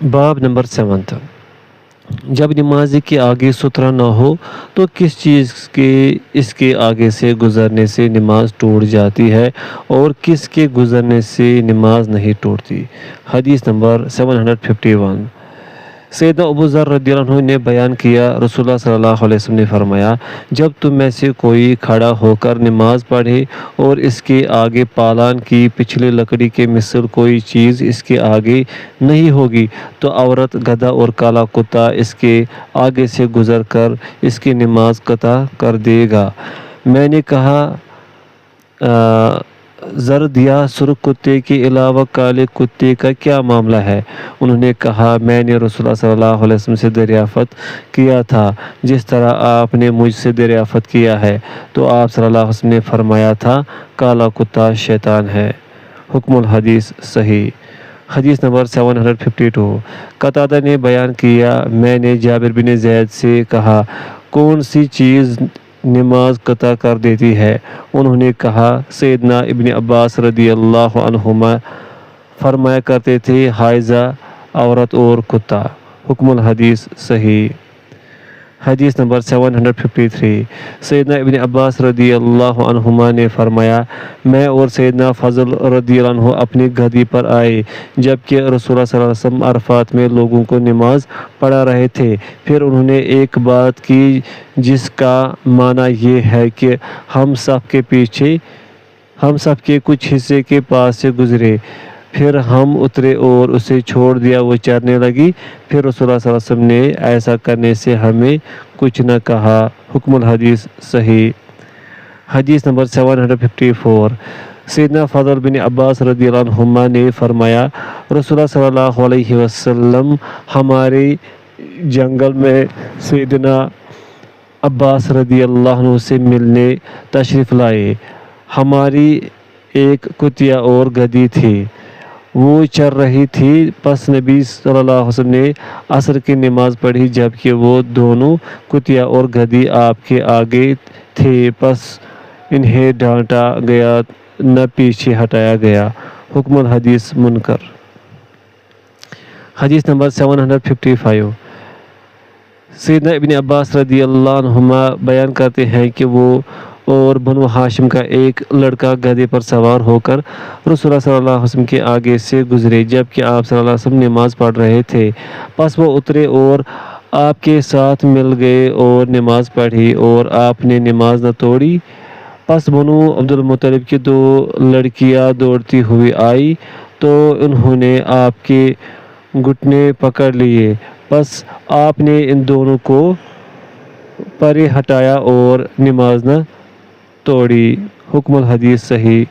باب نمبر 7، جب نمازی کے آگے سترہ نہ ہو تو کس چیز کے اس کے آگے سے گزرنے سے نماز ٹوٹ جاتی ہے اور کس کے گزرنے سے نماز نہیں ٹوٹتی؟ حدیث نمبر 751، سیدنا ابو ذر رضی اللہ عنہ نے بیان کیا، رسول اللہ صلی اللہ علیہ وسلم نے فرمایا، جب تم میں سے کوئی کھڑا ہو کر نماز پڑھے اور اس کے آگے پالان کی پچھلی لکڑی کے مثل کوئی چیز اس کے آگے نہیں ہوگی تو عورت، گدھا اور کالا کتا اس کے آگے سے گزر کر اس کی نماز قطع کر دے گا۔ میں نے کہا، زرد یا سرخ کتے کے علاوہ کالے کتے کا کیا معاملہ ہے؟ انہوں نے کہا، میں نے رسول اللہ صلی اللہ علیہ وسلم سے دریافت کیا تھا جس طرح آپ نے مجھ سے دریافت کیا ہے، تو آپ صلی اللہ علیہ وسلم نے فرمایا تھا، کالا کتا شیطان ہے۔ حکم الحدیث صحیح۔ حدیث نمبر 752، قتادہ نے بیان کیا، میں نے جابر بن زید سے کہا، کون سی چیز نماز قطع کر دیتی ہے؟ انہوں نے کہا، سیدنا ابن عباس رضی اللہ عنہما فرمایا کرتے تھے، حائضہ عورت اور کتا۔ حکم الحدیث صحیح۔ حدیث نمبر 753، سیدنا ابن عباس رضی اللہ عنہما نے فرمایا، میں اور سیدنا فضل رضی اللہ عنہ اپنی گدھی پر آئے جبکہ رسول اللہ صلی اللہ علیہ وسلم عرفات میں لوگوں کو نماز پڑھا رہے تھے۔ پھر انہوں نے ایک بات کی جس کا معنی یہ ہے کہ ہم سب کے کچھ حصے کے پاس سے گزرے، پھر ہم اترے اور اسے چھوڑ دیا، وہ چرنے لگی۔ پھر رسول اللہ صلی اللہ علیہ وسلم نے ایسا کرنے سے ہمیں کچھ نہ کہا۔ حکم الحدیث صحیح۔ حدیث نمبر 754، سیدنا فضل بن عباس رضی اللہ عنہما نے فرمایا، رسول اللہ صلی اللہ علیہ وسلم ہمارے جنگل میں سیدنا عباس رضی اللہ عنہ سے ملنے تشریف لائے۔ ہماری ایک کتیا اور گدھی تھی، وہ چر رہی تھی۔ پس نبی صلی اللہ علیہ وسلم نے عصر کی نماز پڑھی جبکہ وہ دونوں کتیا اور گدھی آپ کے آگے تھے، پس انہیں ڈانٹا گیا نہ پیچھے ہٹایا گیا۔ حکم الحدیث منکر۔ حدیث نمبر 755، سیدنا ابن عباس رضی اللہ عنہما بیان کرتے ہیں کہ وہ اور بنو ہاشم کا ایک لڑکا گدھے پر سوار ہو کر رسول اللہ صلی اللہ علیہ وسلم کے آگے سے گزرے جبکہ آپ صلی اللہ علیہ وسلم نماز پڑھ رہے تھے۔ پس وہ اترے اور آپ کے ساتھ مل گئے اور نماز پڑھی اور آپ نے نماز نہ توڑی۔ پس بنو عبد المطلب کی دو لڑکیاں دوڑتی ہوئی آئی تو انہوں نے آپ کے گھٹنے پکڑ لیے، پس آپ نے ان دونوں کو پرے ہٹایا اور نماز نہ توڑی۔ حکم الحدیث صحیح۔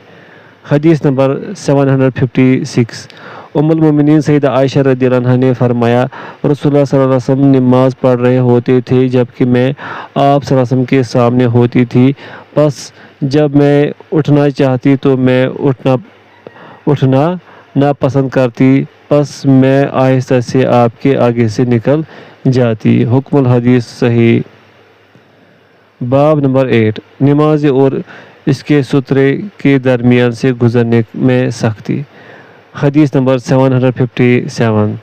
حدیث نمبر 756، ام المومنین سیدہ عائشہ رضی اللہ عنہا نے فرمایا، رسول اللہ صلی اللہ علیہ وسلم نماز پڑھ رہے ہوتے تھے جبکہ میں آپ صلی اللہ علیہ وسلم کے سامنے ہوتی تھی، پس جب میں اٹھنا چاہتی تو میں اٹھنا ناپسند کرتی، پس میں آہستہ سے آپ کے آگے سے نکل جاتی۔ حکم الحدیث صحیح۔ باب نمبر 8، نماز اور اس کے سترے کے درمیان سے گزرنے میں سختی۔ حدیث نمبر 757،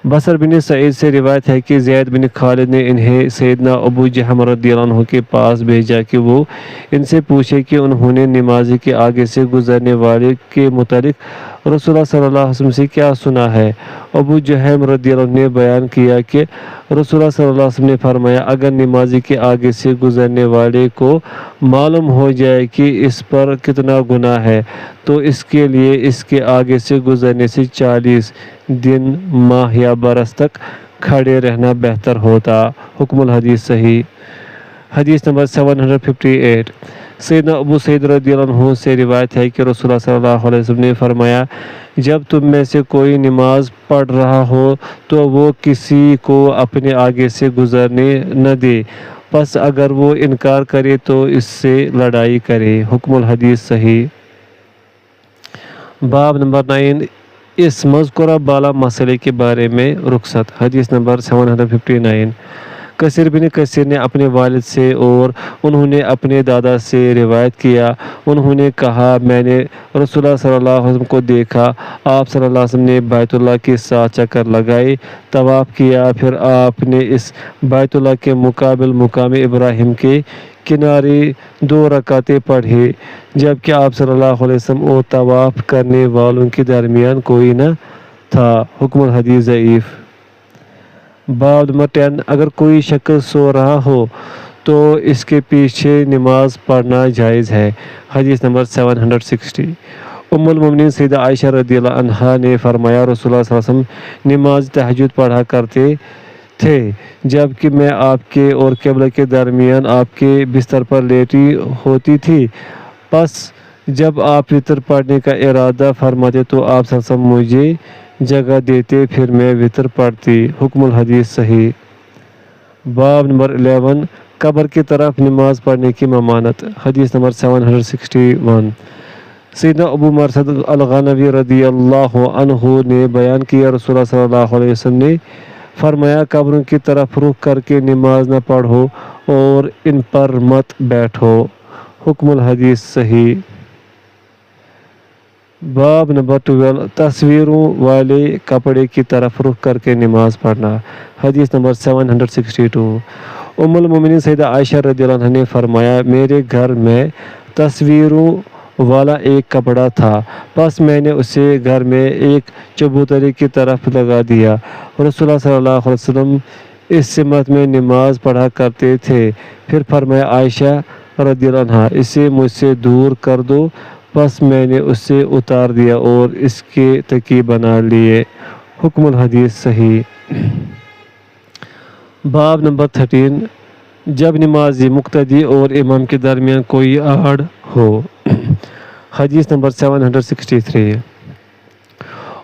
بصر بن سعید سے روایت ہے کہ زید بن خالد نے انہیں سیدنا ابو جہم رضی اللہ عنہ کے پاس بھیجا کہ وہ ان سے پوچھے کہ انہوں نے نمازی کے آگے سے گزرنے والے کے متعلق رسول اللہ صلی اللہ علیہ وسلم سے کیا سنا ہے۔ ابو جہم رضی اللہ عنہ نے بیان کیا کہ رسول اللہ صلی اللہ علیہ وسلم نے فرمایا، اگر نمازی کے آگے سے گزرنے والے کو معلوم ہو جائے کہ اس پر کتنا گناہ ہے تو اس کے لیے اس کے آگے سے گزرنے سے 40 دن، ماہ یا برس تک کھڑے رہنا بہتر ہوتا۔ حکم الحدیث صحیح۔ حدیث نمبر 758، سیدنا ابو سعید رضی اللہ عنہ سے روایت ہے کہ رسول اللہ صلی اللہ علیہ وسلم نے فرمایا، جب تم میں سے کوئی نماز پڑھ رہا ہو تو وہ کسی کو اپنے آگے سے گزرنے نہ دے، پس اگر وہ انکار کرے تو اس سے لڑائی کرے۔ حکم الحدیث صحیح۔ باب نمبر 9، اس مذکورہ بالا مسئلے کے بارے میں رخصت۔ حدیث نمبر 759، کثیر بن کثیر نے اپنے والد سے اور انہوں نے اپنے دادا سے روایت کیا، انہوں نے کہا میں نے رسول اللہ صلی اللہ علیہ وسلم کو دیکھا، آپ صلی اللہ علیہ وسلم نے بیت اللہ کے ساتھ چکر لگائے، طواف کیا، پھر آپ نے اس بیت اللہ کے مقابل مقام ابراہیم کے کنارے 2 رکعتیں پڑھی، جبکہ آپ صلی اللہ علیہ وسلم اور طواف کرنے والوں کے درمیان کوئی نہ تھا۔ حکم الحدیث ضعیف۔ باب نمبر 10، اگر کوئی شخص سو رہا ہو تو اس کے پیچھے نماز پڑھنا جائز ہے۔ حدیث نمبر 760۔ ام المومنین سیدہ عائشہ رضی اللہ عنہا نے فرمایا رسول اللہ صلی اللہ علیہ وسلم نماز تہجد پڑھا کرتے تھے جبکہ میں آپ کے اور قبلہ کے درمیان آپ کے بستر پر لیٹی ہوتی تھی، پس جب آپ وطر پڑھنے کا ارادہ فرماتے تو آپ صلی اللہ علیہ وسلم مجھے جگہ دیتے، پھر میں وطر پڑھتی۔ حکم الحدیث صحیح۔ باب نمبر 11، قبر کی طرف نماز پڑھنے کی ممانعت۔ حدیث نمبر 761۔ سیدنا ابو مرثد الغنوی رضی اللہ عنہ نے بیان کیا رسول اللہ صلی اللہ علیہ وسلم نے فرمایا قبروں کی طرف رخ کر کے نماز نہ پڑھو اور ان پر مت بیٹھو۔ حکم الحدیث صحیح۔ باب نمبر 12، تصویروں والے کپڑے کی طرف رخ کر کے نماز پڑھنا۔ حدیث نمبر 762۔ ام المومنین سیدہ عائشہ رضی اللہ عنہا نے فرمایا میرے گھر میں تصویروں والا ایک کپڑا تھا، بس میں نے اسے گھر میں ایک چبوترے کی طرف لگا دیا۔ رسول اللہ صلی اللہ علیہ وسلم اس سمت میں نماز پڑھا کرتے تھے، پھر فرمایا عائشہ رضی اللہ عنہا اسے مجھ سے دور کر دو، بس میں نے اسے اتار دیا اور اس کے تکیے بنا لیے۔ حکم الحدیث صحیح۔ باب نمبر 13، جب نمازی مقتدی اور امام کے درمیان کوئی آڑ ہو۔ حدیث نمبر 763۔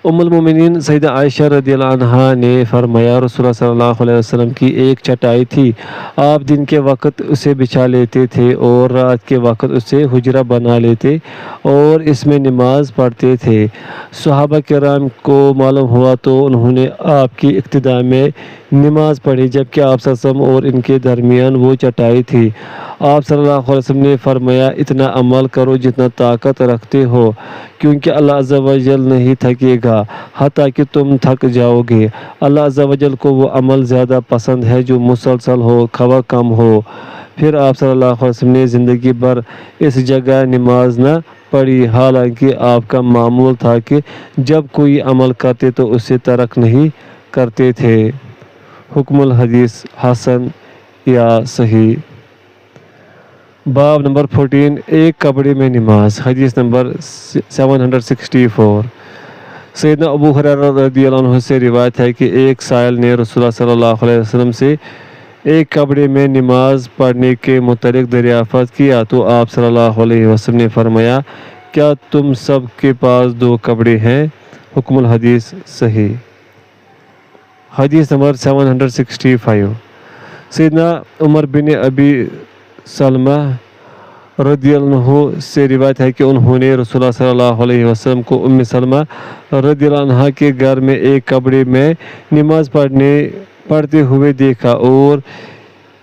ام المومنین سیدہ عائشہ رضی اللہ عنہا نے فرمایا رسول اللہ صلی اللہ علیہ وسلم کی ایک چٹائی تھی، آپ دن کے وقت اسے بچھا لیتے تھے اور رات کے وقت اسے حجرہ بنا لیتے اور اس میں نماز پڑھتے تھے۔ صحابہ کرام کو معلوم ہوا تو انہوں نے آپ کی اقتداء میں نماز پڑھی جبکہ آپ صلی اللہ علیہ وسلم اور ان کے درمیان وہ چٹائی تھی۔ آپ صلی اللہ علیہ وسلم نے فرمایا اتنا عمل کرو جتنا طاقت رکھتے ہو، کیونکہ اللہ عز و جل نہیں تھکے گا حتیٰ کہ تم تھک جاؤ گے۔ اللہ عز و جل کو وہ عمل زیادہ پسند ہے جو مسلسل ہو خواہ کم ہو۔ پھر آپ صلی اللہ علیہ وسلم نے زندگی بھر اس جگہ نماز نہ پڑھی، حالانکہ آپ کا معمول تھا کہ جب کوئی عمل کرتے تو اسے ترک نہیں کرتے تھے۔ حکم الحدیث حسن یا صحیح۔ باب نمبر 14، ایک کپڑے میں نماز۔ حدیث نمبر 764۔ سیدنا ابو ہریرہ رضی اللہ عنہ سے روایت ہے کہ ایک سائل نے رسول اللہ صلی اللہ علیہ وسلم سے ایک کپڑے میں نماز پڑھنے کے متعلق دریافت کیا تو آپ صلی اللہ علیہ وسلم نے فرمایا کیا تم سب کے پاس 2 کپڑے ہیں؟ حکم الحدیث صحیح۔ حدیث نمبر 765۔ سیدنا عمر بن ابی سلمہ رضی اللہ عنہ سے روایت ہے کہ انہوں نے رسول اللہ صلی اللہ علیہ وسلم کو ام سلمہ رضی اللہ عنہا کے گھر میں ایک کپڑے میں نماز پڑھتے ہوئے دیکھا اور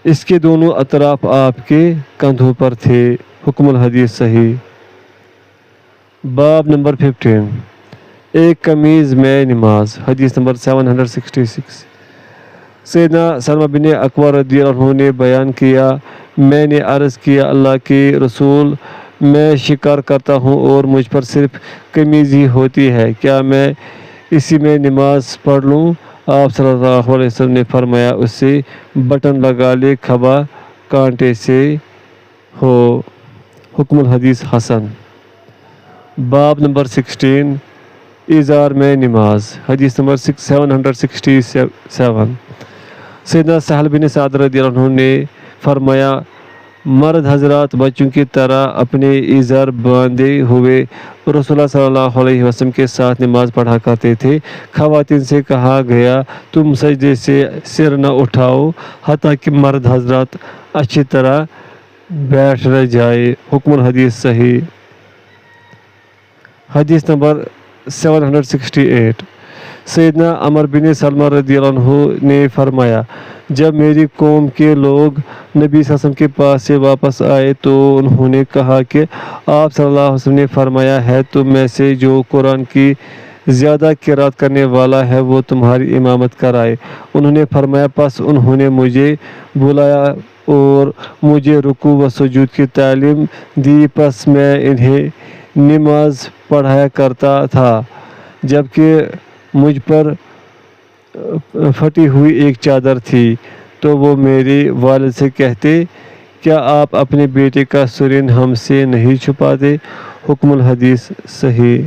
اس کے دونوں اطراف آپ کے کندھوں پر تھے۔ حکم الحدیث صحیح۔ باب نمبر 15، ایک قمیض میں نماز۔ حدیث نمبر 766۔ سیدنا سلمہ بن اکوع رضی اللہ عنہ نے بیان کیا میں نے عرض کیا اللہ کے رسول میں شکار کرتا ہوں اور مجھ پر صرف قمیض ہی ہوتی ہے، کیا میں اسی میں نماز پڑھ لوں؟ آپ صلی اللہ علیہ وسلم نے فرمایا اس سے بٹن لگا لے کھبا کانٹے سے ہو۔ حکم الحدیث حسن۔ باب نمبر 16، ازار میں نماز۔ حدیث نمبر 767۔ سیدنا سہل بن سعد رضی اللہ عنہ نے فرمایا مرد حضرات بچوں کی طرح اپنے ازار باندھے ہوئے رسول اللہ صلی اللہ علیہ وسلم کے ساتھ نماز پڑھا کرتے تھے۔ خواتین سے کہا گیا تم سجدے سے سر نہ اٹھاؤ حتیٰ کہ مرد حضرات اچھی طرح بیٹھ نہ جائے۔ حکم الحدیث صحیح۔ حدیث نمبر 768۔ سیدنا عمر بن سلمہ رضی اللہ عنہ نے فرمایا جب میری قوم کے لوگ نبی صلی اللہ علیہ وسلم کے پاس سے واپس آئے تو انہوں نے کہا کہ آپ صلی اللہ علیہ وسلم نے فرمایا ہے تم میں سے جو قرآن کی زیادہ قرات کرنے والا ہے وہ تمہاری امامت کرائے۔ انہوں نے فرمایا پس انہوں نے مجھے بلایا اور مجھے رکوع و سجود کی تعلیم دی، پس میں انہیں نماز پڑھایا کرتا تھا جبکہ مجھ پر پھٹی ہوئی ایک چادر تھی، تو وہ میرے والد سے کہتے کیا آپ اپنے بیٹے کا سرین ہم سے نہیں چھپاتے؟ حکم الحدیث صحیح۔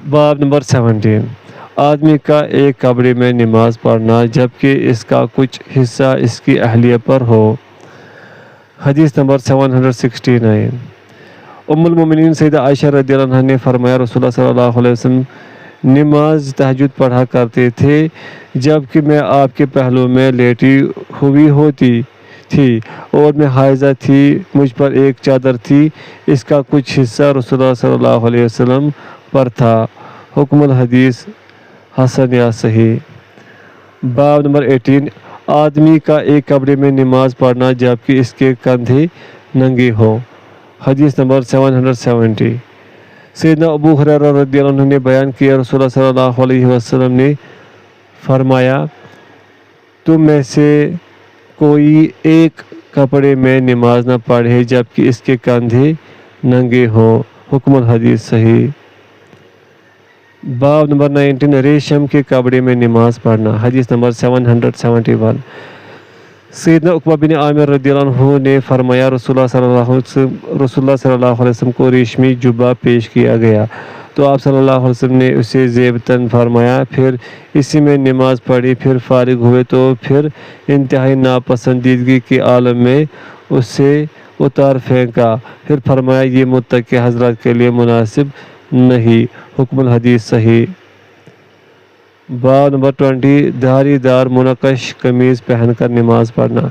باب نمبر 17 آدمی کا ایک کپڑے میں نماز پڑھنا جبکہ اس کا کچھ حصہ اس کی اہلیہ پر ہو۔ حدیث نمبر 769 ام المومنین سیدہ عائشہ رضی اللہ عنہا نے فرمایا رسول اللہ صلی اللہ علیہ وسلم نماز تہجد پڑھا کرتے تھے جبکہ میں آپ کے پہلو میں لیٹی ہوئی ہوتی تھی اور میں حائضہ تھی، مجھ پر ایک چادر تھی، اس کا کچھ حصہ رسول اللہ صلی اللہ علیہ وسلم پر تھا۔ حکم الحدیث حسن یا صحیح۔ باب نمبر 18 آدمی کا ایک کپڑے میں نماز پڑھنا جبکہ اس کے کندھے ننگے ہوں۔ حدیث نمبر 770 سیدنا ابو ہریرہ رضی اللہ عنہ نے بیان کیا رسول اللہ صلی اللہ علیہ وسلم نے فرمایا تم میں سے کوئی ایک کپڑے میں نماز نہ پڑھے جبکہ اس کے کندھے ننگے ہوں۔ حکم الحدیث صحیح۔ باب نمبر 19 ریشم کے کپڑے میں نماز پڑھنا۔ حدیث نمبر 771 سیدنا عقبہ بن عامر رضی اللہ عنہ نے فرمایا رسول اللہ صلی اللہ علیہ وسلم کو ریشمی جبہ پیش کیا گیا تو آپ صلی اللہ علیہ وسلم نے اسے زیبتاً فرمایا، پھر اسی میں نماز پڑھی، پھر فارغ ہوئے تو پھر انتہائی ناپسندیدگی کے عالم میں اسے اتار پھینکا، پھر فرمایا یہ متقی حضرات کے لیے مناسب نہیں۔ حکم الحدیث صحیح۔ باب نمبر 20 دھاری دار منقش قمیض پہن کر نماز پڑھنا۔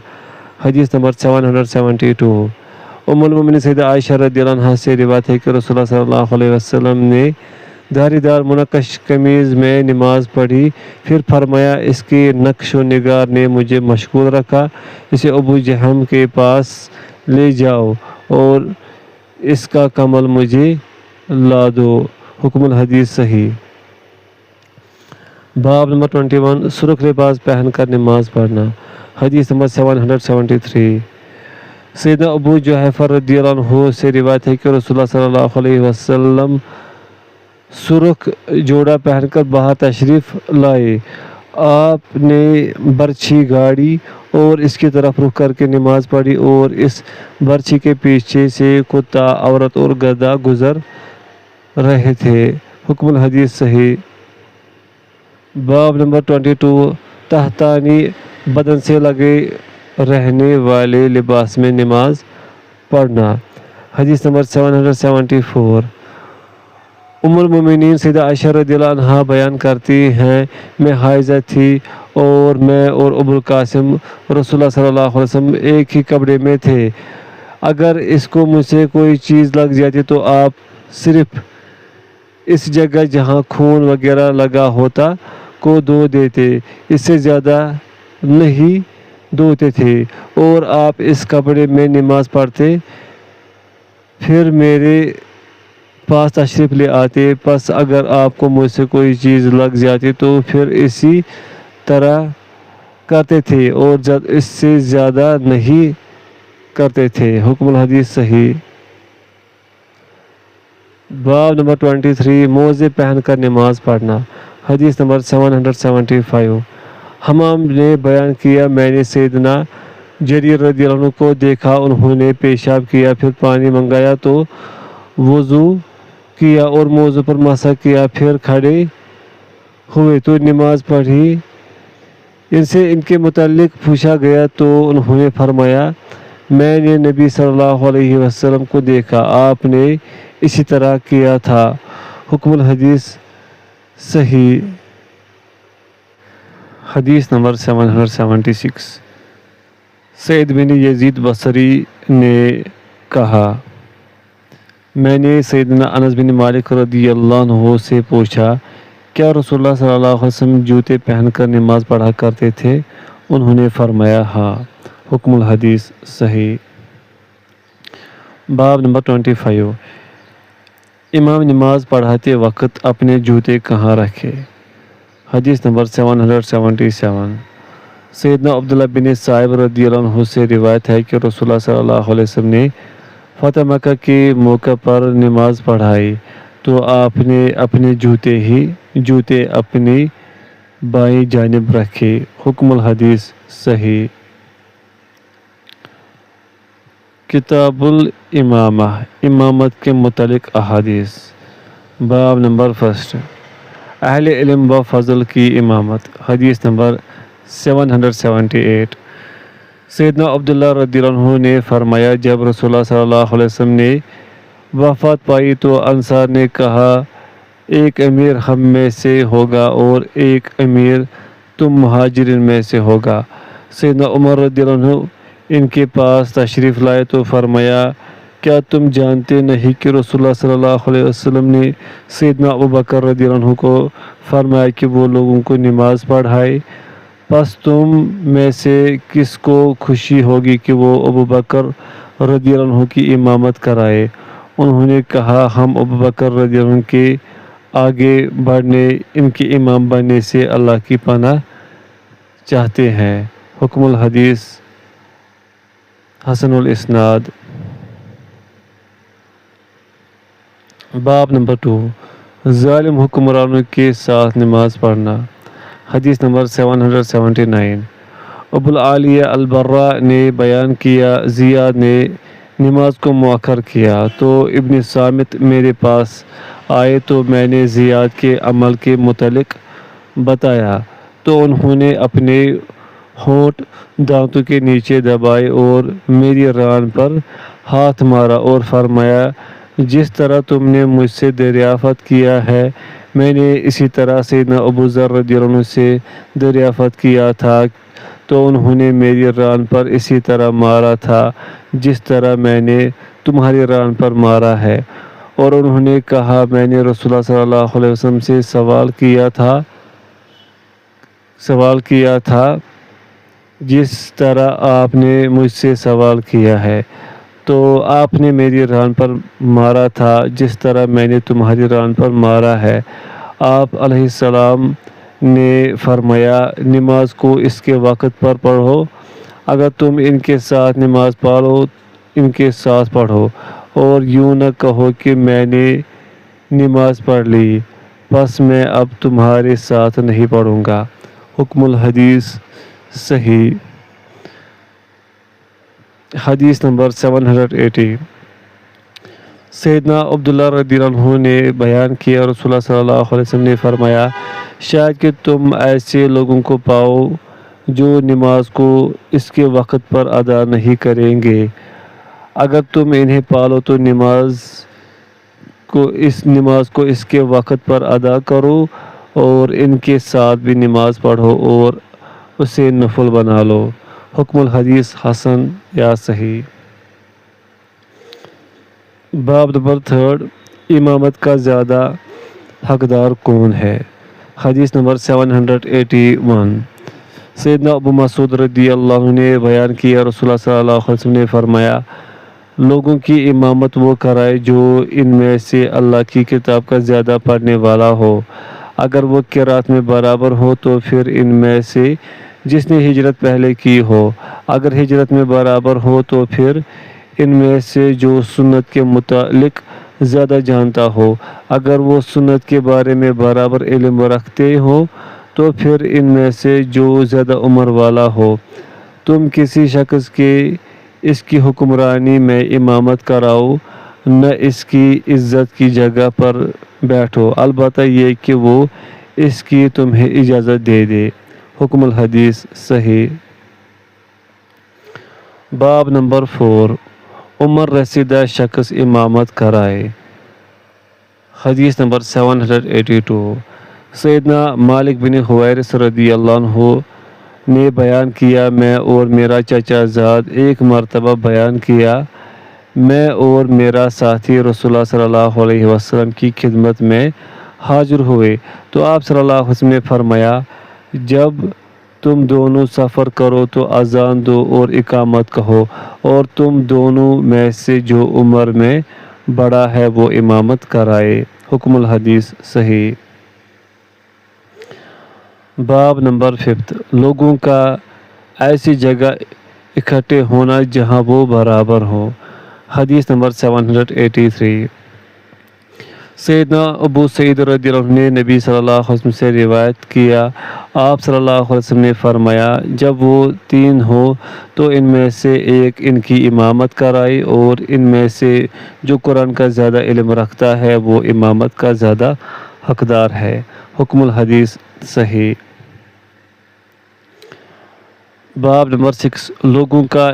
حدیث نمبر 772 ام المومنین سیدہ عائشہ رضی اللہ عنہا سے روایت ہے کہ رسول اللہ صلی اللہ علیہ وسلم نے دھاری دار منقش قمیض میں نماز پڑھی، پھر فرمایا اس کی نقش و نگار نے مجھے مشغول رکھا، اسے ابو جہم کے پاس لے جاؤ اور اس کا کمل مجھے لا دو۔ حکم الحدیث صحیح۔ باب نمبر 21 سرخ لباس پہن کر نماز پڑھنا۔ حدیث نمبر 773 سیدنا ابو جحیفہ رضی اللہ عنہ سے روایت ہے کہ رسول اللہ صلی اللہ علیہ وسلم سرخ جوڑا پہن کر باہر تشریف لائے، آپ نے برچھی گاڑی اور اس کی طرف رخ کر کے نماز پڑھی اور اس برچھی کے پیچھے سے کتا، عورت اور گدھا گزر رہے تھے۔ حکم الحدیث صحیح۔ باب نمبر 22 تحتانی بدن سے لگے رہنے والے لباس میں نماز پڑھنا۔ حدیث نمبر 774 ام المومنین سیدہ عائشہ رضی اللہ عنہا بیان کرتی ہیں میں حائضہ تھی اور میں اور ابو القاسم رسول اللہ صلی اللہ علیہ وسلم ایک ہی کپڑے میں تھے، اگر اس کو مجھ سے کوئی چیز لگ جاتی تو آپ صرف اس جگہ جہاں خون وغیرہ لگا ہوتا کو دھو دیتے، اس سے زیادہ نہیں دھوتے تھے، اور آپ اس کپڑے میں نماز پڑھتے، پھر میرے پاس تشریف لے آتے، پس اگر آپ کو مجھ سے کوئی چیز لگ جاتی تو پھر اسی طرح کرتے تھے اور اس سے زیادہ نہیں کرتے تھے۔ حکم الحدیث صحیح۔ باب نمبر 23 موزے پہن کر نماز پڑھنا۔ حدیث نمبر 775 حمام نے بیان کیا میں نے سیدنا جریر رضی اللہ عنہ کو دیکھا، انہوں نے پیشاب کیا، پھر پانی منگایا تو وضو کیا اور موضوع پر مسح کیا، پھر کھڑے ہوئے تو نماز پڑھی۔ ان سے ان کے متعلق پوچھا گیا تو انہوں نے فرمایا میں نے نبی صلی اللہ علیہ وسلم کو دیکھا، آپ نے اسی طرح کیا تھا۔ حکم الحدیث صحیح۔ حدیث نمبر 776 سعید بن یزید بصری نے کہا میں نے سیدنا انس بن مالک رضی اللہ عنہ سے پوچھا کیا رسول اللہ صلی اللہ علیہ وسلم جوتے پہن کر نماز پڑھا کرتے تھے؟ انہوں نے فرمایا ہاں۔ حکم الحدیث صحیح۔ باب نمبر 25، امام نماز پڑھاتے وقت اپنے جوتے کہاں رکھے؟ حدیث نمبر 777۔ سیدنا عبداللہ بن صائب رضی اللہ عنہ سے روایت ہے کہ رسول اللہ صلی اللہ علیہ وسلم نے فتح مکہ کے موقع پر نماز پڑھائی تو آپ نے اپنے جوتے اپنی بائیں جانب رکھے۔ حکم الحدیث صحیح۔ کتاب الامامہ، امامت کے متعلق احادیث۔ باب نمبر 1، اہل علم و فضل کی امامت۔ حدیث نمبر 778۔ سیدنا عبداللہ رضی اللہ عنہ نے فرمایا جب رسول اللہ صلی اللہ علیہ وسلم نے وفات پائی تو انصار نے کہا ایک امیر ہم میں سے ہوگا اور ایک امیر تم مہاجرین میں سے ہوگا۔ سیدنا عمر رضی اللہ عنہ ان کے پاس تشریف لائے تو فرمایا کیا تم جانتے نہیں کہ رسول اللہ صلی اللہ علیہ وسلم نے سیدنا ابوبکر رضی اللہ عنہ کو فرمایا کہ وہ لوگوں کو نماز پڑھائے؟ پس تم میں سے کس کو خوشی ہوگی کہ وہ ابوبکر رضی اللہ عنہ کی امامت کرائے؟ انہوں نے کہا ہم ابوبکر رضی اللہ عنہ کے آگے بڑھنے، ان کے امام بننے سے اللہ کی پناہ چاہتے ہیں۔ حکم الحدیث حسن الاسناد۔ باب نمبر 2، ظالم حکمرانوں کے ساتھ نماز پڑھنا۔ حدیث نمبر 779۔ ابو العالیہ البراء نے بیان کیا زیاد نے نماز کو مؤخر کیا تو ابن صامت میرے پاس آئے تو میں نے زیاد کے عمل کے متعلق بتایا تو انہوں نے اپنے ہونٹ دانتوں کے نیچے دبائے اور میری ران پر ہاتھ مارا اور فرمایا جس طرح تم نے مجھ سے دریافت کیا ہے میں نے اسی طرح سیدنا ابو ذر رضی اللہ عنہ سے دریافت کیا تھا تو انہوں نے میری ران پر اسی طرح مارا تھا جس طرح میں نے تمہاری ران پر مارا ہے، اور انہوں نے کہا میں نے رسول اللہ صلی اللہ علیہ وسلم سے سوال کیا تھا جس طرح آپ نے مجھ سے سوال کیا ہے، تو آپ نے میری ران پر مارا تھا جس طرح میں نے تمہاری ران پر مارا ہے۔ آپ علیہ السلام نے فرمایا نماز کو اس کے وقت پر پڑھو، اگر تم ان کے ساتھ نماز پڑھو ان کے ساتھ پڑھو، اور یوں نہ کہو کہ میں نے نماز پڑھ لی پس میں اب تمہارے ساتھ نہیں پڑھوں گا۔ حکم الحدیث صحیح۔ حدیث نمبر 780۔ سیدنا عبداللہ رضی اللہ عنہ نے بیان کیا رسول اللہ صلی اللہ علیہ وسلم نے فرمایا شاید کہ تم ایسے لوگوں کو پاؤ جو نماز کو اس کے وقت پر ادا نہیں کریں گے، اگر تم انہیں پالو تو نماز کو اس کے وقت پر ادا کرو اور ان کے ساتھ بھی نماز پڑھو اور اسے نفل بنا لو۔ حکم الحدیث حسن یا صحیح۔ باب نمبر 3، امامت کا زیادہ حقدار کون ہے؟ حدیث نمبر 781۔ سیدنا ابو مسعود رضی اللہ عنہ نے بیان کیا رسول اللہ صلی اللہ علیہ وسلم نے فرمایا لوگوں کی امامت وہ کرائے جو ان میں سے اللہ کی کتاب کا زیادہ پڑھنے والا ہو، اگر وہ قرات میں برابر ہو تو پھر ان میں سے جس نے ہجرت پہلے کی ہو، اگر ہجرت میں برابر ہو تو پھر ان میں سے جو سنت کے متعلق زیادہ جانتا ہو، اگر وہ سنت کے بارے میں برابر علم رکھتے ہو تو پھر ان میں سے جو زیادہ عمر والا ہو۔ تم کسی شخص کے اس کی حکمرانی میں امامت کراؤ، نہ اس کی عزت کی جگہ پر بیٹھو، البتہ یہ کہ وہ اس کی تمہیں اجازت دے دے۔ حکم الحدیث صحیح۔ باب نمبر 4، عمر رسیدہ شخص امامت کرائے۔ حدیث نمبر 782۔ سیدنا مالک بن حویرث رضی اللہ عنہ نے بیان کیا میں اور میرا چچا زاد ایک مرتبہ بیان کیا میں اور میرا ساتھی رسول اللہ صلی اللہ علیہ وسلم کی خدمت میں حاضر ہوئے تو آپ صلی اللہ علیہ وسلم نے فرمایا جب تم دونوں سفر کرو تو اذان دو اور اقامت کہو اور تم دونوں میں سے جو عمر میں بڑا ہے وہ امامت کرائے۔ حکم الحدیث صحیح۔ باب نمبر 5 لوگوں کا ایسی جگہ اکٹھے ہونا جہاں وہ برابر ہوں۔ حدیث نمبر 783 سیدنا ابو سعید رضی اللہ عنہ نے نبی صلی اللہ علیہ وسلم سے روایت کیا، آپ صلی اللہ علیہ وسلم نے فرمایا جب وہ 3 ہو تو ان میں سے ایک ان کی امامت کرائے اور ان میں سے جو قرآن کا زیادہ علم رکھتا ہے وہ امامت کا زیادہ حقدار ہے۔ حکم الحدیث صحیح۔ باب نمبر 6 لوگوں کا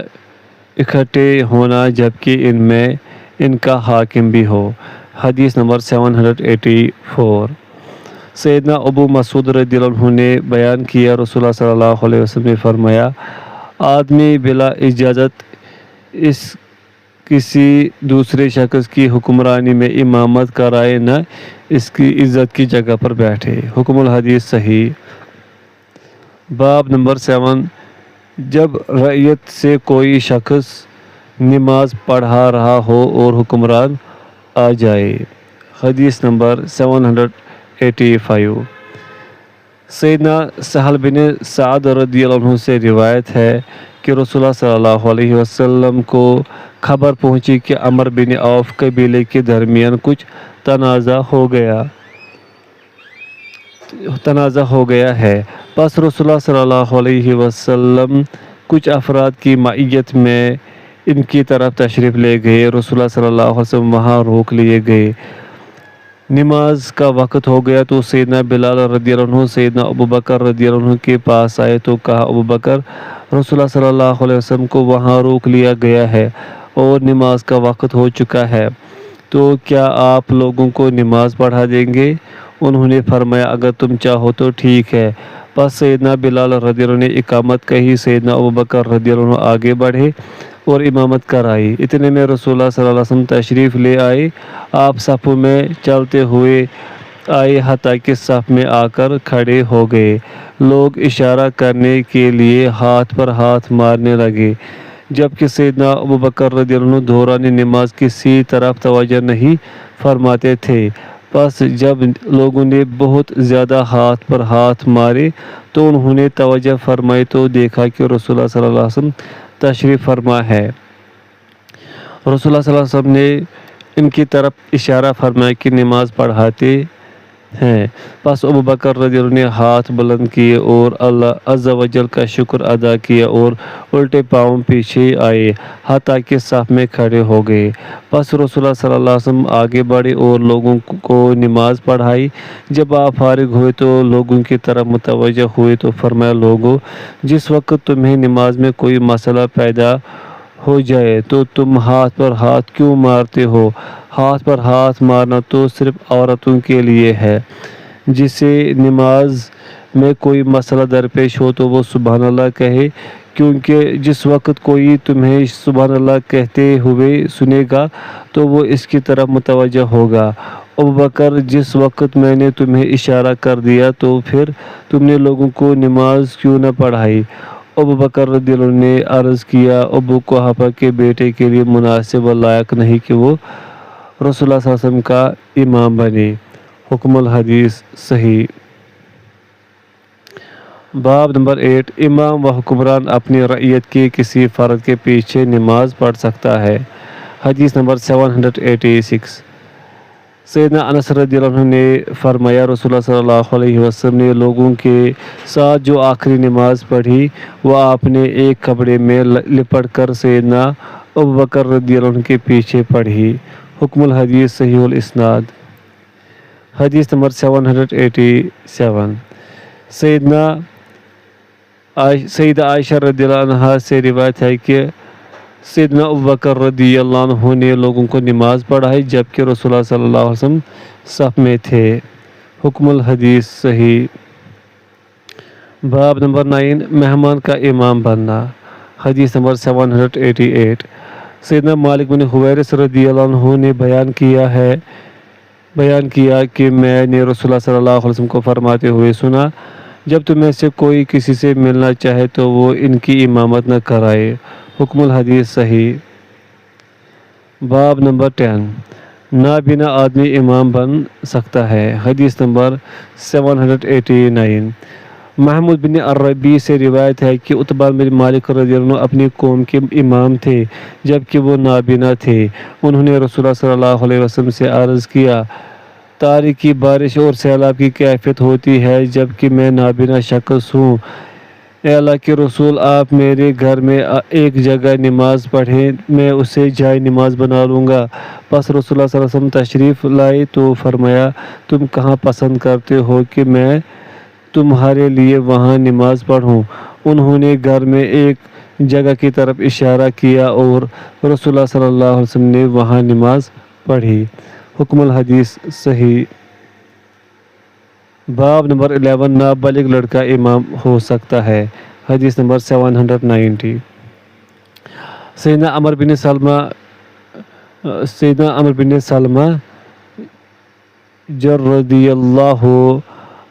اکٹھے ہونا جبکہ ان میں ان کا حاکم بھی ہو۔ حدیث نمبر 784 سیدنا ابو مسعود رضی اللہ عنہ نے بیان کیا، رسول اللہ صلی اللہ علیہ وسلم نے فرمایا آدمی بلا اجازت کسی دوسرے شخص کی حکمرانی میں امامت کرائے نہ اس کی عزت کی جگہ پر بیٹھے۔ حکم الحدیث صحیح۔ باب نمبر 7 جب رعیت سے کوئی شخص نماز پڑھا رہا ہو اور حکمران آ جائے۔ حدیث نمبر 785 سیدنا سہل بن سعد رضی اللہ عنہ سے روایت ہے کہ رسول اللہ صلی اللہ علیہ وسلم کو خبر پہنچی کہ عمر بن عوف قبیلے کے درمیان کچھ تنازع ہو گیا ہے۔ پس رسول اللہ صلی اللہ علیہ وسلم کچھ افراد کی معیت میں ان کی طرف تشریف لے گئے۔ رسول اللہ صلی اللہ علیہ وسلم وہاں روک لیے گئے۔ نماز کا وقت ہو گیا تو سیدنا بلال رضی اللہ عنہ سیدنا ابو بکر رضی اللہ عنہ کے پاس آئے تو کہا ابو بکر رسول اللہ صلی اللہ علیہ وسلم کو وہاں روک لیا گیا ہے اور نماز کا وقت ہو چکا ہے، تو کیا آپ لوگوں کو نماز پڑھا دیں گے؟ انہوں نے فرمایا اگر تم چاہو تو ٹھیک ہے۔ پس سیدنا بلال رضی اللہ عنہ نے اقامت کہی، سیدنا ابو بکر رضی اللہ عنہ آگے بڑھے اور امامت کرائی۔ اتنے میں رسول اللہ صلی اللہ علیہ وسلم تشریف لے آئے، آپ صفوں میں چلتے ہوئے آئے حتیٰ کہ صف میں آ کر کھڑے ہو گئے۔ لوگ اشارہ کرنے کے لیے ہاتھ پر ہاتھ مارنے لگے، جبکہ سیدنا ابو بکر رضی اللہ عنہ دوران نماز کسی طرف توجہ نہیں فرماتے تھے۔ پس جب لوگوں نے بہت زیادہ ہاتھ پر ہاتھ مارے تو انہوں نے توجہ فرمائی تو دیکھا کہ رسول اللہ صلی اللہ علیہ وسلم تشریف فرما ہے۔ رسول اللہ صلی اللہ علیہ وسلم نے ان کی طرف اشارہ فرمایا کہ نماز پڑھاتے ہیں۔ پس ابو بکر رضی اللہ عنہ نے ہاتھ بلند کیے اور اللہ عز و جل کا شکر ادا کیا اور الٹے پاؤں پیچھے آئے حتیٰ کہ صف میں کھڑے ہو گئے۔ پس رسول اللہ صلی اللہ علیہ وسلم آگے بڑھے اور لوگوں کو نماز پڑھائی۔ جب آپ فارغ ہوئے تو لوگوں کی طرف متوجہ ہوئے تو فرمایا لوگو جس وقت تمہیں نماز میں کوئی مسئلہ پیدا ہو جائے تو تم ہاتھ پر ہاتھ کیوں مارتے ہو؟ ہاتھ پر ہاتھ مارنا تو صرف عورتوں کے لیے ہے۔ جسے نماز میں کوئی مسئلہ درپیش ہو تو وہ سبحان اللہ کہے، کیونکہ جس وقت کوئی تمہیں سبحان اللہ کہتے ہوئے سنے گا تو وہ اس کی طرف متوجہ ہوگا۔ ابو بکر جس وقت میں نے تمہیں اشارہ کر دیا تو پھر تم نے لوگوں کو نماز کیوں نہ پڑھائی؟ ابو بکر رضی اللہ عنہ نے عرض کیا ابو قحافہ کے بیٹے کے لیے مناسب و لائق نہیں کہ وہ رسول اللہ صلی اللہ علیہ وسلم کا امام بنے۔ حکم الحدیث صحیح۔ باب نمبر 8 امام و حکمران اپنی رعیت کے کسی فرد کے پیچھے نماز پڑھ سکتا ہے۔ حدیث نمبر 786 سیدنا انس رضی اللہ عنہ نے فرمایا رسول اللہ صلی اللہ علیہ وسلم نے لوگوں کے ساتھ جو آخری نماز پڑھی وہ آپ نے ایک کپڑے میں لپٹ کر سیدنا ابو بکر رضی اللہ عنہ کے پیچھے پڑھی۔ حکم الحدیث صحیح الاسناد۔ حدیث نمبر 787 سیدہ عائشہ رضی اللہ عنہ سے روایت ہے کہ سیدنا ابو بکر رضی اللہ عنہ نے لوگوں کو نماز پڑھائی جبکہ رسول اللہ صلی اللہ علیہ وسلم صف میں تھے۔ حکم الحدیث صحیح۔ باب نمبر 9 مہمان کا امام بننا۔ حدیث نمبر 788 سیدنا مالک بن حویرث رضی اللہ عنہ نے بیان کیا ہے بیان کیا کہ میں نے رسول اللہ صلی اللہ علیہ وسلم کو فرماتے ہوئے سنا، جب تم میں سے کوئی کسی سے ملنا چاہے تو وہ ان کی امامت نہ کرائے۔ حکم الحدیث صحیح۔ باب نمبر 10، نابینا آدمی امام بن سکتا ہے۔ حدیث نمبر 789۔ محمود بن عربی سے روایت ہے کہ عتبہ بن مالک رضی اللہ عنہ اپنی قوم کے امام تھے جبکہ وہ نابینا تھے۔ انہوں نے رسول اللہ صلی اللہ علیہ وسلم سے عرض کیا، تاریکی، بارش اور سیلاب کی کیفیت ہوتی ہے جبکہ میں نابینا شخص ہوں۔ اے اللہ کے رسول، آپ میرے گھر میں ایک جگہ نماز پڑھیں، میں اسے جائے نماز بنا لوں گا۔ بس رسول اللہ صلی اللہ علیہ وسلم تشریف لائے تو فرمایا، تم کہاں پسند کرتے ہو کہ میں تمہارے لیے وہاں نماز پڑھوں؟ انہوں نے گھر میں ایک جگہ کی طرف اشارہ کیا اور رسول اللہ صلی اللہ علیہ وسلم نے وہاں نماز پڑھی۔ حکم الحدیث صحیح۔ باب نمبر 11، نابالغ لڑکا امام ہو سکتا ہے۔ حدیث نمبر 790۔ سیدنا عمر بن سلمہ رضی اللہ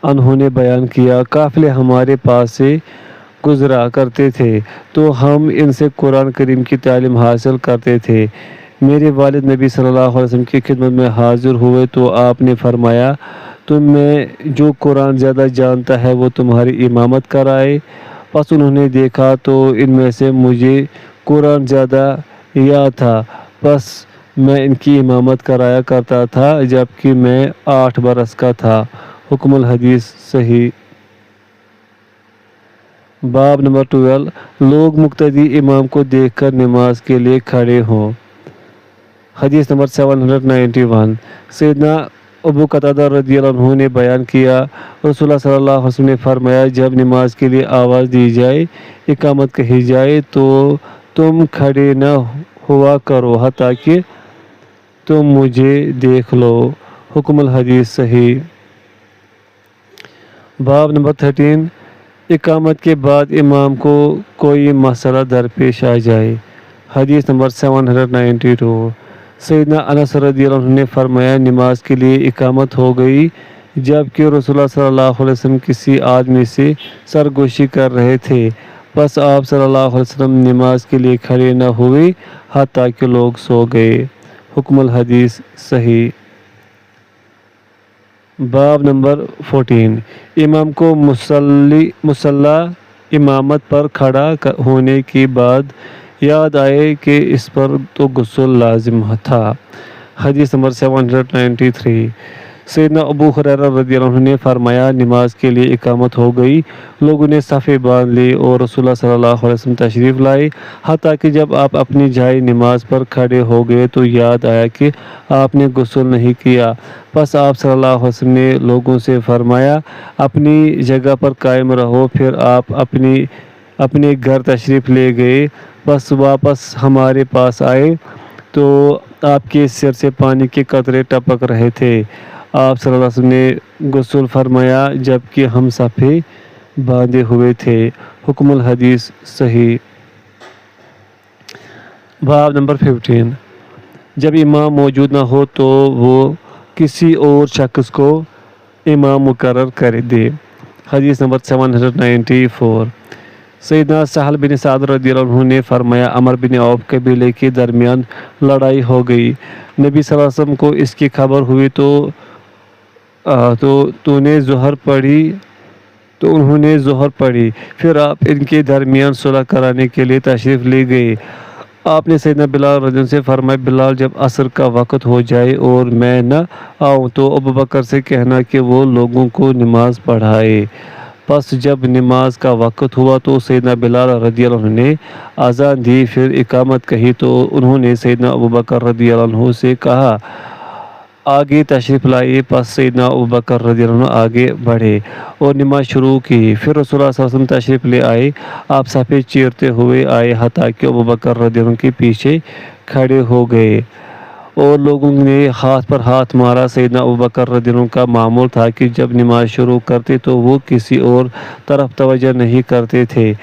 عنہ نے بیان کیا، قافلے ہمارے پاس سے گزرا کرتے تھے تو ہم ان سے قرآن کریم کی تعلیم حاصل کرتے تھے۔ میرے والد نبی صلی اللہ علیہ وسلم کی خدمت میں حاضر ہوئے تو آپ نے فرمایا، تم میں جو قرآن زیادہ جانتا ہے وہ تمہاری امامت کرائے۔ پس انہوں نے دیکھا تو ان میں سے مجھے قرآن زیادہ یاد تھا، پس میں ان کی امامت کرایا کرتا تھا جبکہ میں 8 برس کا تھا۔ حکم الحدیث صحیح۔ باب نمبر 12، لوگ مقتدی امام کو دیکھ کر نماز کے لیے کھڑے ہوں۔ حدیث نمبر 791۔ سیدنا ابو قتادہ رضی اللہ عنہ نے بیان کیا، رسول اللہ صلی اللہ علیہ وسلم نے فرمایا، جب نماز کے لیے آواز دی جائے، اقامت کہی جائے تو تم کھڑے نہ ہوا کرو حتیٰ کہ تم مجھے دیکھ لو۔ حکم الحدیث صحیح۔ باب نمبر 13، اقامت کے بعد امام کو کوئی مسئلہ درپیش آ جائے۔ حدیث نمبر 792۔ سیدنا انس رضی اللہ عنہ نے فرمایا، نماز کے لیے اقامت ہو گئی جبکہ رسول اللہ صلی اللہ علیہ وسلم کسی آدمی سے سرگوشی کر رہے تھے، بس آپ صلی اللہ علیہ وسلم نماز کے لیے کھڑے نہ ہوئے حتیٰ کہ لوگ سو گئے۔ حکم الحدیث صحیح۔ باب نمبر 14، امام کو مصلی امامت پر کھڑا ہونے کے بعد یاد آئے کہ اس پر تو غسل لازم تھا۔ حدیث نمبر 793۔ سیدنا ابو ہریرہ رضی اللہ عنہ نے فرمایا، نماز کے لیے اقامت ہو گئی، لوگوں نے صفیں باندھ لی اور رسول اللہ صلی اللہ علیہ وسلم تشریف لائے، حتیٰ کہ جب آپ اپنی جائے نماز پر کھڑے ہو گئے تو یاد آیا کہ آپ نے غسل نہیں کیا۔ پس آپ صلی اللہ علیہ وسلم نے لوگوں سے فرمایا، اپنی جگہ پر قائم رہو۔ پھر آپ اپنے گھر تشریف لے گئے، بس واپس ہمارے پاس آئے تو آپ کے سر سے پانی کے قطرے ٹپک رہے تھے۔ آپ صلی اللہ علیہ وسلم نے غسل فرمایا جبکہ ہم صفیں باندھے ہوئے تھے۔ حکم الحدیث صحیح۔ باب نمبر 15، جب امام موجود نہ ہو تو وہ کسی اور شخص کو امام مقرر کر دے۔ حدیث نمبر 794۔ سیدنا سہل بن سعد رضی اللہ عنہ نے فرمایا، عمر بن عوف قبیلے کے درمیان لڑائی ہو گئی۔ نبی صلی اللہ علیہ وسلم کو اس کی خبر ہوئی تو انہوں نے ظہر پڑھی، پھر آپ ان کے درمیان صلح کرانے کے لیے تشریف لے گئے۔ آپ نے سیدنا بلال رضی اللہ عنہ سے فرمایا، بلال، جب عصر کا وقت ہو جائے اور میں نہ آؤں تو ابوبکر سے کہنا کہ وہ لوگوں کو نماز پڑھائے۔ پس جب نماز کا وقت ہوا تو سیدنا بلال رضی اللہ عنہ نے اذان دی، پھر اقامت کہی تو انہوں نے سیدنا ابوبکر رضی اللہ عنہ سے کہا، آگے تشریف لائیے۔ پس سیدنا ابوبکر رضی اللہ عنہ آگے بڑھے اور نماز شروع کی۔ پھر رسول اللہ صلی اللہ علیہ وسلم تشریف لے آئے، آپ صفیں چیرتے ہوئے آئے حتیٰ کہ ابوبکر رضی اللہ عنہ کے پیچھے کھڑے ہو گئے اور لوگوں نے ہاتھ پر ہاتھ مارا۔ سیدنا ابوبکر رضی اللہ عنہ کا معمول تھا کہ جب نماز شروع کرتے تو وہ کسی اور طرف توجہ نہیں کرتے تھے۔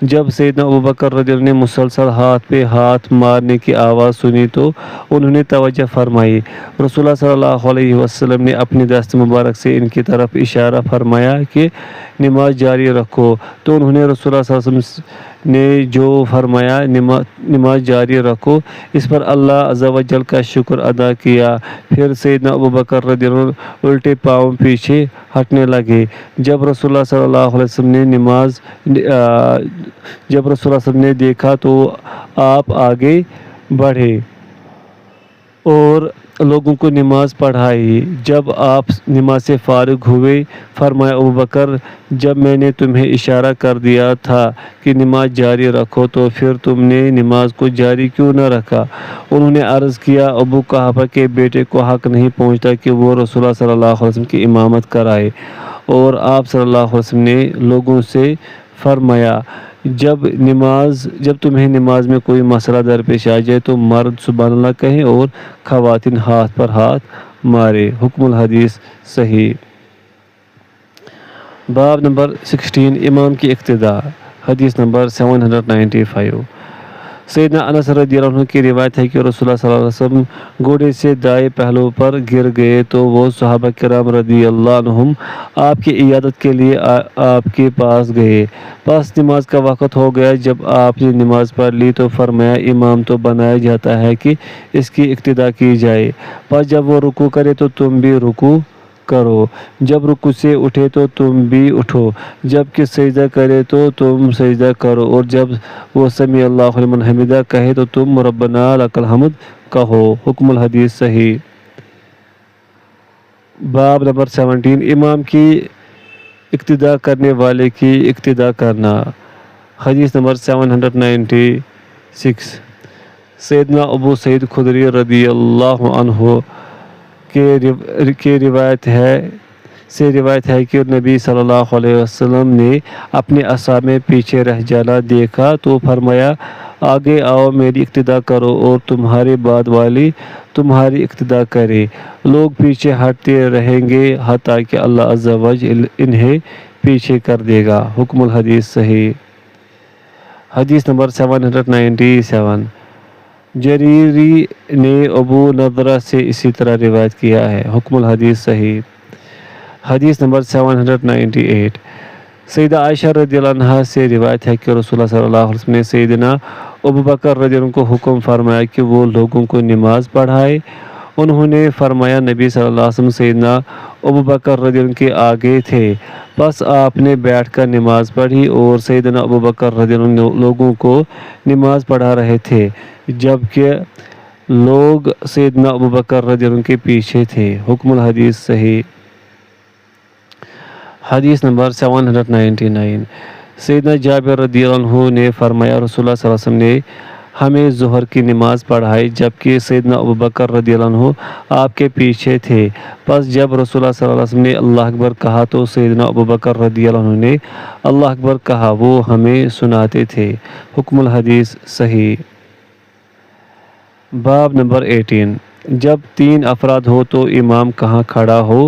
جب سیدنا ابوبکر رضی اللہ عنہ نے مسلسل ہاتھ پہ ہاتھ مارنے کی آواز سنی تو انہوں نے توجہ فرمائی۔ رسول اللہ صلی اللہ علیہ وسلم نے اپنی دست مبارک سے ان کی طرف اشارہ فرمایا کہ نماز جاری رکھو، تو انہوں نے رسول اللہ صلی اللہ علیہ وسلم نے جو فرمایا نماز جاری رکھو، اس پر اللہ عز و جل کا شکر ادا کیا۔ پھر سیدنا ابوبکر رضی اللہ عنہ الٹے پاؤں پیچھے ہٹنے لگے۔ جب رسول اللہ صلی اللہ علیہ وسلم نے دیکھا تو آپ آگے بڑھے اور لوگوں کو نماز پڑھائی۔ جب آپ نماز سے فارغ ہوئے فرمایا ابوبکر، جب میں نے تمہیں اشارہ کر دیا تھا کہ نماز جاری رکھو تو پھر تم نے نماز کو جاری کیوں نہ رکھا؟ انہوں نے عرض کیا، ابو قحافہ کے بیٹے کو حق نہیں پہنچتا کہ وہ رسول اللہ صلی اللہ علیہ وسلم کی امامت کرائے، اور آپ صلی اللہ علیہ وسلم نے لوگوں سے فرمایا، جب تمہیں نماز میں کوئی مسئلہ درپیش آ جائے تو مرد سبحان اللہ کہیں اور خواتین ہاتھ پر ہاتھ مارے۔ حکم الحدیث صحیح۔ باب نمبر 16 امام کی اقتداء، حدیث نمبر 795۔ سیدنا انس رضی اللہ عنہ کی روایت ہے کہ رسول اللہ صلی اللہ علیہ وسلم گھوڑے سے دائیں پہلو پر گر گئے تو وہ صحابہ کرام رضی اللہ عنہم آپ کی عیادت کے لیے آپ کے پاس گئے۔ پس نماز کا وقت ہو گیا۔ جب آپ نے نماز پڑھ لی تو فرمایا، امام تو بنایا جاتا ہے کہ اس کی اقتداء کی جائے، پس جب وہ رکوع کرے تو تم بھی رکوع کرو، جب رکوع سے اٹھے تو تم بھی اٹھو، جب کہ سجدہ کرے تو تم سجدہ کرو، اور جب وہ سمیع اللہ لمن حمدہ کہے تو تم ربنا لک الحمد کہو۔ حکم الحدیث صحیح۔ باب نمبر 17 امام کی اقتداء کرنے والے کی اقتداء کرنا، حدیث نمبر 796۔ سیدنا ابو سعید خدری رضی اللہ عنہ کے روایت ہے کہ نبی صلی اللہ علیہ وسلم نے اپنے اصحاب میں پیچھے رہ جانا دیکھا تو فرمایا، آگے آؤ میری اقتداء کرو اور تمہارے بعد والی تمہاری اقتداء کرے۔ لوگ پیچھے ہٹتے رہیں گے حتیٰ کہ اللہ عز و جل انہیں پیچھے کر دے گا۔ حکم الحدیث صحیح۔ حدیث نمبر 797۔ جریری نے ابو نضرہ سے اسی طرح روایت کیا ہے۔ حکم الحدیث صحیح۔ حدیث نمبر 798۔ سیدہ عائشہ رضی اللہ عنہ سے روایت ہے کہ رسول اللہ صلی اللہ علیہ وسلم نے سیدنا ابوبکر رضی اللہ عنہ کو حکم فرمایا کہ وہ لوگوں کو نماز پڑھائے۔ انہوں نے فرمایا، نبی صلی اللہ علیہ وسلم سیدنا ابوبکر رضی اللہ عنہ کے آگے تھے، پس آپ نے بیٹھ کر نماز پڑھی اور سیدنا ابوبکر رضی اللہ عنہ لوگوں کو نماز پڑھا رہے تھے، جبکہ لوگ سیدنا ابوبکر رضی اللہ عنہ کے پیچھے تھے۔ حکم الحدیث صحیح۔ حدیث نمبر 799۔ سیدنا جابر رضی اللہ عنہ نے فرمایا، رسول اللہ صلی اللہ علیہ وسلم نے ہمیں ظہر کی نماز پڑھائی جبکہ سیدنا ابوبکر رضی اللہ عنہ آپ کے پیچھے تھے، پس جب رسول اللہ صلی اللہ علیہ وسلم نے اللہ اکبر کہا تو سیدنا ابوبکر رضی اللہ عنہ نے اللہ اکبر کہا، وہ ہمیں سناتے تھے۔ حکم الحدیث صحیح۔ باب نمبر 18 جب 3 افراد ہو تو امام کہاں کھڑا ہو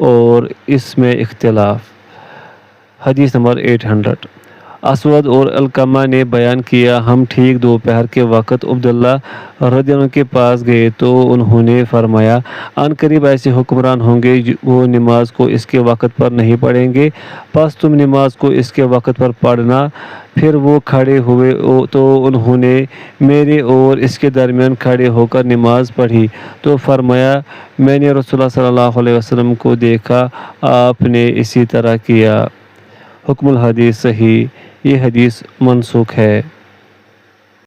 اور اس میں اختلاف، حدیث نمبر 800۔ اسود اور علقمہ نے بیان کیا، ہم ٹھیک دوپہر کے وقت عبداللہ رضی اللہ عنہ کے پاس گئے تو انہوں نے فرمایا، ان قریب ایسے حکمران ہوں گے وہ نماز کو اس کے وقت پر نہیں پڑھیں گے، پس تم نماز کو اس کے وقت پر پڑھنا۔ پھر وہ کھڑے ہوئے تو انہوں نے میرے اور اس کے درمیان کھڑے ہو کر نماز پڑھی تو فرمایا، میں نے رسول اللہ صلی اللہ علیہ وسلم کو دیکھا، آپ نے اسی طرح کیا۔ حکم الحدیث صحیح۔ یہ حدیث منسوخ ہے۔